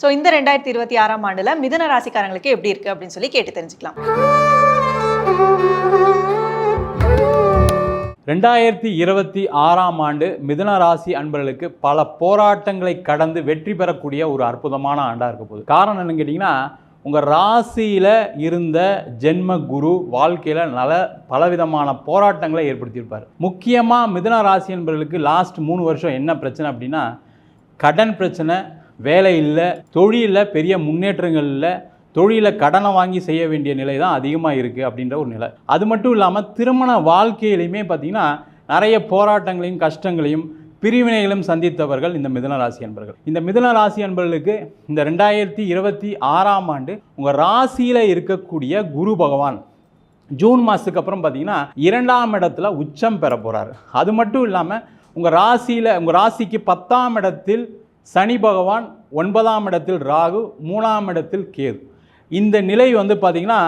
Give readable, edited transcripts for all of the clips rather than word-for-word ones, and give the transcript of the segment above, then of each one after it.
So இந்த 2026ஆம் ஆண்டுல மிதுன ராசிக்காரங்களுக்கு எப்படி இருக்கு அப்படின்னு சொல்லி கேட்டு தெரிஞ்சுக்கலாம். 2026ஆம் ஆண்டு மிதுன ராசி அன்பர்களுக்கு பல போராட்டங்களை கடந்து வெற்றி பெறக்கூடிய ஒரு அற்புதமான ஆண்டாக இருக்க போகுது. காரணம் என்னன்னு கேட்டிங்கன்னா, உங்கள் ராசியில் இருந்த ஜென்ம குரு வாழ்க்கையில் பலவிதமான போராட்டங்களை ஏற்படுத்தியிருப்பார். முக்கியமாக மிதுன ராசி அன்பர்களுக்கு லாஸ்ட் 3 வருஷம் என்ன பிரச்சனை அப்படின்னா, கடன் பிரச்சனை, வேலை இல்லை, தொழிலில் பெரிய முன்னேற்றங்கள் இல்லை, தொழிலில் கடனை வாங்கி செய்ய வேண்டிய நிலை தான் அதிகமாக இருக்குது அப்படின்ற ஒரு நிலை. அது மட்டும் இல்லாமல் திருமண வாழ்க்கையிலையுமே பார்த்திங்கன்னா நிறைய போராட்டங்களையும் கஷ்டங்களையும் பிரிவினைகளும் சந்தித்தவர்கள் இந்த மிதுன ராசி அன்பர்கள். இந்த மிதுன ராசி அன்பர்களுக்கு இந்த 2026ஆம் ஆண்டு உங்கள் ராசியில் இருக்கக்கூடிய குரு பகவான் ஜூன் மாதத்துக்கு அப்புறம் பார்த்திங்கன்னா 2ஆம் இடத்துல உச்சம் பெற போகிறாரு. அது மட்டும் இல்லாமல் உங்கள் ராசிக்கு 10ஆம் இடத்தில் சனி பகவான், 9ஆம் இடத்தில் ராகு, 3ஆம் இடத்தில் கேது. இந்த நிலை பார்த்திங்கன்னா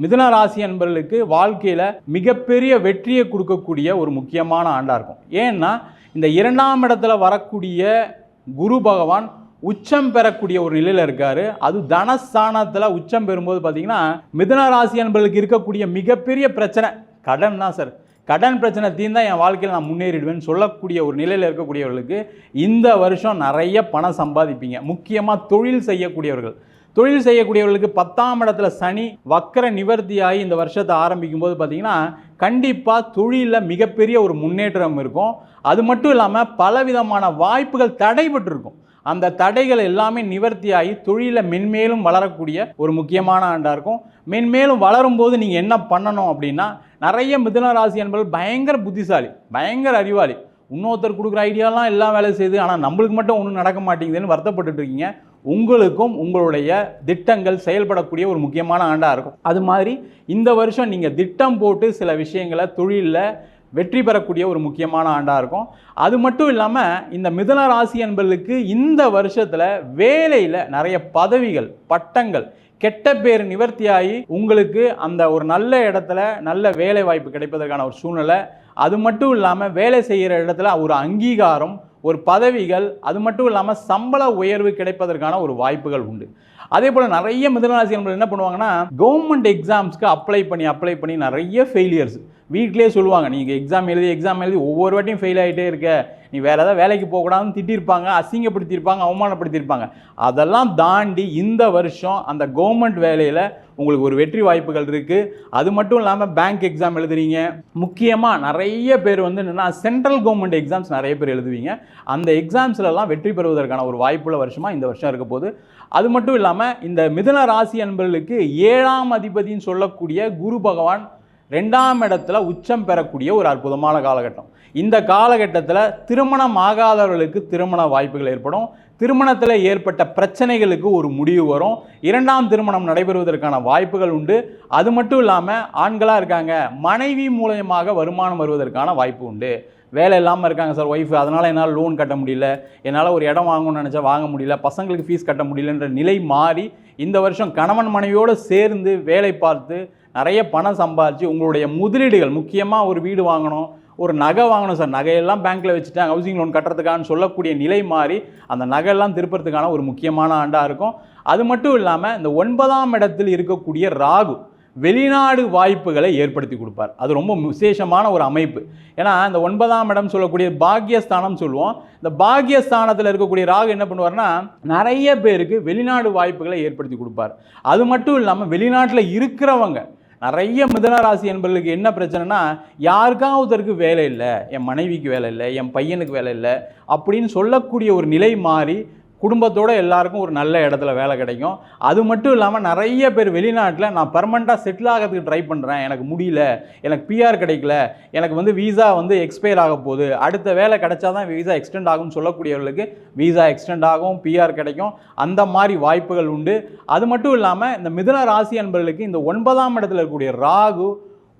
மிதுன ராசி அன்பர்களுக்கு வாழ்க்கையில் மிகப்பெரிய வெற்றியை கொடுக்கக்கூடிய ஒரு முக்கியமான ஆண்டாக இருக்கும். ஏன்னா இந்த 2ஆம் இடத்துல வரக்கூடிய குரு பகவான் உச்சம் பெறக்கூடிய ஒரு நிலையில் இருக்கார். அது தனஸ்தானத்தில் உச்சம் பெறும்போது பார்த்திங்கன்னா மிதுன ராசி அன்பர்களுக்கு இருக்கக்கூடிய மிகப்பெரிய பிரச்சனை கடன் தான் சார். கடன் பிரச்சனை தீர்ந்தால் என் வாழ்க்கையில் நான் முன்னேறிடுவேன்னு சொல்லக்கூடிய ஒரு நிலையில் இருக்கக்கூடியவர்களுக்கு இந்த வருஷம் நிறைய பணம் சம்பாதிப்பீங்க. முக்கியமாக தொழில் செய்யக்கூடியவர்களுக்கு 10ஆம் இடத்துல சனி வக்கர நிவர்த்தியாகி இந்த வருஷத்தை ஆரம்பிக்கும் போது பார்த்திங்கன்னா கண்டிப்பாக தொழிலில் மிகப்பெரிய ஒரு முன்னேற்றம் இருக்கும். அது மட்டும் இல்லாமல் பலவிதமான வாய்ப்புகள் தடைபட்டிருக்கும். அந்த தடைகள் எல்லாமே நிவர்த்தியாகி தொழிலில் மென்மேலும் வளரக்கூடிய ஒரு முக்கியமான ஆண்டாக இருக்கும். மென்மேலும் வளரும்போது நீங்கள் என்ன பண்ணணும் அப்படின்னா, நிறைய மிதுன ராசி என்பவர்கள் பயங்கர புத்திசாலி, பயங்கர அறிவாளி. இன்னொருத்தர் கொடுக்குற ஐடியாலாம் எல்லாம் வேலை செய்யுது, ஆனால் நம்மளுக்கு மட்டும் ஒன்றும் நடக்க மாட்டேங்குதுன்னு வருத்தப்பட்டு இருக்கீங்க. உங்களுக்கும் உங்களுடைய திட்டங்கள் செயல்படக்கூடிய ஒரு முக்கியமான ஆண்டாக இருக்கும். அது மாதிரி இந்த வருஷம் நீங்கள் திட்டம் போட்டு சில விஷயங்களை தொழிலில் வெற்றி பெறக்கூடிய ஒரு முக்கியமான ஆண்டாக இருக்கும். அது மட்டும் இல்லாமல் இந்த மிதுன ராசி என்பர்களுக்கு இந்த வருஷத்தில் வேலையில் நிறைய பதவிகள், பட்டங்கள், கெட்ட பேர் நிவர்த்தியாகி உங்களுக்கு அந்த ஒரு நல்ல இடத்துல நல்ல வேலை வாய்ப்பு கிடைப்பதற்கான ஒரு சூழ்நிலை. அது மட்டும் இல்லாமல் வேலை செய்கிற இடத்துல ஒரு அங்கீகாரம், ஒரு பதவிகள், அது மட்டும் இல்லாமல் சம்பள உயர்வு கிடைப்பதற்கான ஒரு வாய்ப்புகள் உண்டு. அதே போல் நிறைய மிதுன ராசி என்பது என்ன பண்ணுவாங்கன்னா, கவர்மெண்ட் எக்ஸாம்ஸ்க்கு அப்ளை பண்ணி நிறைய ஃபெயிலியர்ஸ் வீட்டிலே சொல்லுவாங்க. நீங்கள் எக்ஸாம் எழுதி ஒவ்வொரு வாட்டியும் ஃபெயில் ஆகிட்டே இருக்க, நீ வேறு ஏதாவது வேலைக்கு போகக்கூடாதுன்னு திட்டிருப்பாங்க, அசிங்கப்படுத்தியிருப்பாங்க, அவமானப்படுத்தியிருப்பாங்க. அதெல்லாம் தாண்டி இந்த வருஷம் அந்த கவர்மெண்ட் வேலையில் உங்களுக்கு ஒரு வெற்றி வாய்ப்புகள் இருக்குது. அது மட்டும் இல்லாமல் பேங்க் எக்ஸாம் எழுதுறீங்க. முக்கியமாக நிறைய பேர் என்னென்னா சென்ட்ரல் கவர்மெண்ட் எக்ஸாம்ஸ் நிறைய பேர் எழுதுவீங்க. அந்த எக்ஸாம்ஸ்லாம் வெற்றி பெறுவதற்கான ஒரு வாய்ப்புள்ள வருஷமாக இந்த வருஷம் இருக்க போது. அது மட்டும் இல்லாமல் இந்த மிதுன ராசி அன்பர்களுக்கு 7ஆம் அதிபதின்னு சொல்லக்கூடிய குரு பகவான் 2ஆம் இடத்துல உச்சம் பெறக்கூடிய ஒரு அற்புதமான காலகட்டம். இந்த காலகட்டத்தில் திருமணம் ஆகாதவர்களுக்கு திருமண வாய்ப்புகள் ஏற்படும். திருமணத்தில் ஏற்பட்ட பிரச்சனைகளுக்கு ஒரு முடிவு வரும். 2ஆம் திருமணம் நடைபெறுவதற்கான வாய்ப்புகள் உண்டு. அது மட்டும் இல்லாமல் ஆண்களாக இருக்காங்க, மனைவி மூலயமாக வருமானம் வருவதற்கான வாய்ப்பு உண்டு. வேலை இல்லாமல் இருக்காங்க சார் ஒய்ஃபு, அதனால் என்னால் லோன் கட்ட முடியல, என்னால் ஒரு இடம் வாங்கணும்னு நினச்சா வாங்க முடியல, பசங்களுக்கு ஃபீஸ் கட்ட முடியலன்ற நிலை மாறி இந்த வருஷம் கணவன் மனைவியோடு சேர்ந்து வேலை பார்த்து நிறைய பணம் சம்பாதிச்சு உங்களுடைய முதலீடுகள், முக்கியமாக ஒரு வீடு வாங்கணும், ஒரு நகை வாங்கணும் சார், நகையெல்லாம் பேங்க்கில் வச்சுட்டு ஹவுசிங் லோன் கட்டுறதுக்கான்னு சொல்லக்கூடிய நிலை மாறி அந்த நகையெல்லாம் திருப்பறதுக்கான ஒரு முக்கியமான ஆண்டாக இருக்கும். அது மட்டும் இல்லாமல் இந்த 9ஆம் இடத்தில் இருக்கக்கூடிய ராகு வெளிநாடு வாய்ப்புகளை ஏற்படுத்தி கொடுப்பார். அது ரொம்ப விசேஷமான ஒரு அமைப்பு. ஏன்னா இந்த 9ஆம் இடம் சொல்லக்கூடிய பாக்யஸ்தானம் சொல்லுவோம். இந்த பாக்யஸ்தானத்தில் இருக்கக்கூடிய ராகு என்ன பண்ணுவார்னா நிறைய பேருக்கு வெளிநாடு வாய்ப்புகளை ஏற்படுத்தி கொடுப்பார். அது மட்டும் இல்லாமல் வெளிநாட்டில் இருக்கிறவங்க நிறைய மிதுன ராசி என்பவர்களுக்கு என்ன பிரச்சனைனா, யாருக்காவதற்கு வேலை இல்லை, என் மனைவிக்கு வேலை இல்லை, என் பையனுக்கு வேலை இல்லை அப்படின்னு சொல்லக்கூடிய ஒரு நிலை மாறி குடும்பத்தோடு எல்லாருக்கும் ஒரு நல்ல இடத்துல வேலை கிடைக்கும். அது மட்டும் இல்லாமல் நிறைய பேர் வெளிநாட்டில் நான் பர்மனெண்ட்டாக செட்டில் ஆகிறதுக்கு ட்ரை பண்ணுறேன், எனக்கு முடியல, எனக்கு பிஆர் கிடைக்கல, எனக்கு வீசா எக்ஸ்பயர் ஆக போகுது, அடுத்த வேலை கிடைச்சா தான் வீசா எக்ஸ்டெண்ட் ஆகும்னு சொல்லக்கூடியவர்களுக்கு வீசா எக்ஸ்டெண்ட் ஆகும், பிஆர் கிடைக்கும். அந்த மாதிரி வாய்ப்புகள் உண்டு. அது மட்டும் இல்லாமல் இந்த மிதுன ராசி அன்பர்களுக்கு இந்த 9ஆம் இடத்துல இருக்கக்கூடிய ராகு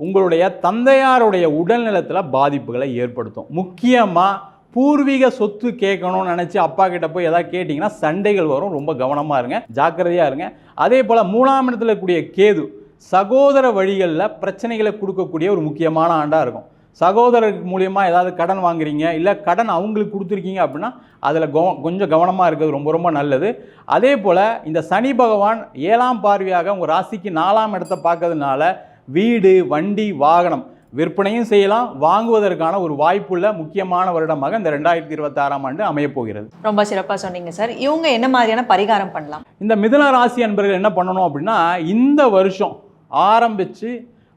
உங்களுடைய தந்தையாருடைய உடல்நலத்தில் பாதிப்புகளை ஏற்படுத்தும். முக்கியமாக பூர்வீக சொத்து கேட்கணும்னு நினச்சி அப்பா கிட்ட போய் எதாவது கேட்டிங்கன்னா சண்டைகள் வரும். ரொம்ப கவனமாக இருங்க, ஜாக்கிரதையாக இருங்க. அதே போல் 3ஆம் இடத்துல இருக்கக்கூடிய கேது சகோதர வழிகளில் பிரச்சனைகளை கொடுக்கக்கூடிய ஒரு முக்கியமான ஆண்டாக இருக்கும். சகோதரர் மூலியமாக ஏதாவது கடன் வாங்குறீங்க, இல்லை கடன் அவங்களுக்கு கொடுத்துருக்கீங்க அப்படின்னா அதில் கொஞ்சம் கவனமாக இருக்கிறது ரொம்ப ரொம்ப நல்லது. அதே போல் இந்த சனி பகவான் 7ஆம் பார்வையாக உங்கள் ராசிக்கு 4ஆம் இடத்தை பார்க்கறதுனால வீடு, வண்டி, வாகனம் விற்பனையும் செய்யலாம், வாங்குவதற்கான ஒரு வாய்ப்புள்ள முக்கியமான வருடமாக இந்த 2026ஆம் ஆண்டு அமையப்போகிறது. ரொம்ப சிறப்பாக சொன்னீங்க சார். இவங்க என்ன மாதிரியான பரிகாரம் பண்ணலாம்? இந்த மிதுன ராசி அன்பர்கள் என்ன பண்ணணும் அப்படின்னா, இந்த வருஷம் ஆரம்பித்து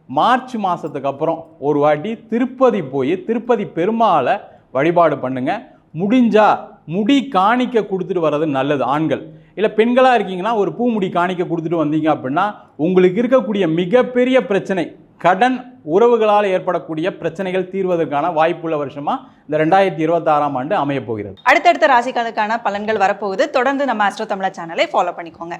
மார்ச் மாதத்துக்கு அப்புறம் ஒரு வாட்டி திருப்பதி போய் திருப்பதி பெருமாளை வழிபாடு பண்ணுங்க. முடிஞ்சா முடி காணிக்க கொடுத்துட்டு வர்றது நல்லது. ஆண்கள் இல்லை பெண்களாக இருக்கீங்கன்னா ஒரு பூ முடி காணிக்க கொடுத்துட்டு வந்தீங்க அப்படின்னா உங்களுக்கு இருக்கக்கூடிய மிகப்பெரிய பிரச்சனை, கடன், உறவுகளால் ஏற்படக்கூடிய பிரச்சனைகள் தீர்வதற்கான வாய்ப்புள்ள வருஷமாக இந்த 2026ஆம் ஆண்டு அமையப் போகிறது. அடுத்தடுத்த ராசிகளுக்கான பலன்கள் வரப்போகுது. தொடர்ந்து நம்ம ஆஸ்ட்ரோ தமிழா சேனலை ஃபாலோ பண்ணிக்கோங்க.